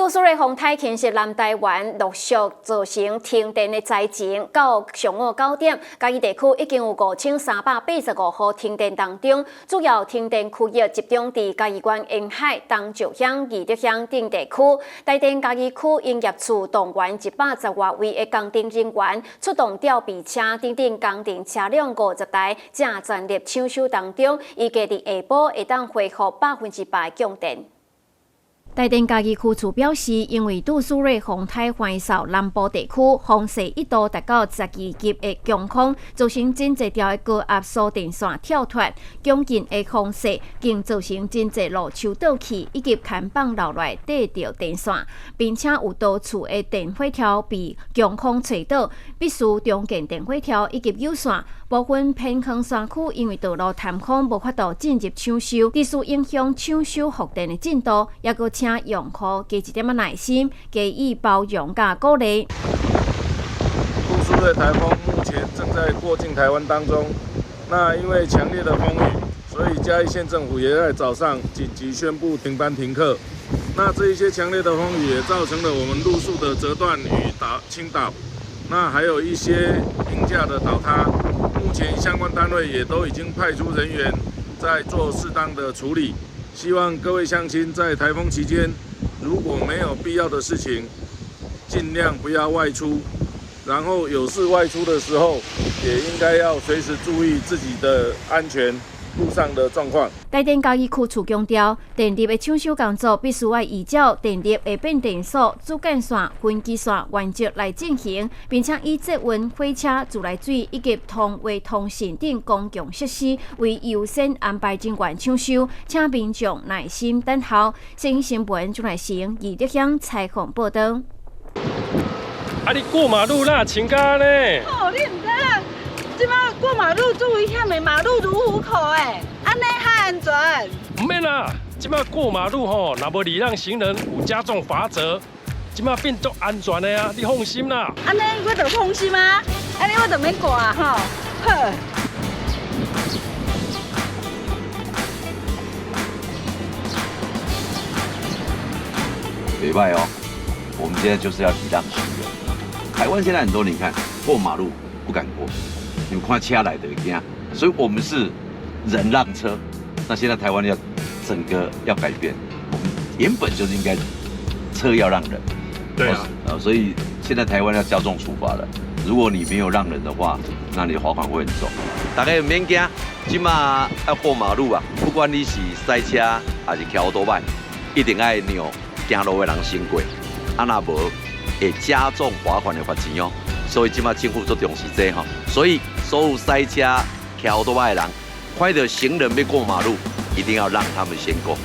杜苏芮风台侵袭南台湾，陆续造成停电的灾情。到上午9点，嘉义地区已经有5385户停电当中，主要停电区域集中伫嘉义县沿海、东石乡、义德乡等地区。台电嘉义区营业处动员110多位的工程人员，出动吊臂车等等工程车辆50台，正全力抢修当中，预计伫下晡会当恢复100%的供电。台电嘉义区处表示，因为杜苏芮风台环扫南部地区，风势一度达到12级的强风，造成真侪条的高压输电线跳脱，强劲的风势竟造成真侪路树倒去，以及看板落来缀着电线，并且有多处的电火条被强风吹倒，必须中建电火条以及有线。部分偏乡山区因为道路塌方无法度进入抢修，必须影响抢修复电的进度，也阁请用户加一点耐心，给予包容甲鼓励。杜苏芮台风目前正在过境台湾当中，那因为强烈的风雨，所以嘉义县政府也在早上紧急宣布停班停课。那这一些强烈的风雨也造成了我们路树的折断与倾倒，那还有一些鹰架的倒塌。目前相关单位也都已经派出人员在做适当的处理。希望各位乡亲在台风期间，如果没有必要的事情，尽量不要外出。然后有事外出的时候，也应该要随时注意自己的安全。路上的状况。台电嘉义区处强调，电力的抢修工作必须要依照电力的变电所、主干线、分机线原则来进行，并且以捷运、火车、自来水以及通话通讯等公共设施为优先安排人员抢修，请民众耐心等候。新新闻钟来成义德乡采访报道。啊！你过马路那请假呢？哦，你唔知啦。即摆过马路最危险的马路如虎口安尼较安全。唔免啦，即摆过马路吼，若无礼让行人，有加重罚则。即摆变足安全的啊，你放心啦。安尼我就放心啊，安尼我就免挂吼。好。袂歹哦，我们现在就是要礼让行人。台湾现在很多人看过马路不敢过。你们看车来的惊，所以我们是人让车。那现在台湾要整个要改变，我们原本就是应该车要让人。对啊。所以现在台湾要加重处罚了。如果你没有让人的话，那你的罚款会很重。大家免惊，即马要过马路啊，不管你是塞车还是桥多慢，一定要让行路的人先过，啊那无会加重罚款的罚钱哦。所以即马政府做重视这吼，所以所有塞车、桥多慢的人，看到行人要过马路，一定要让他们先过。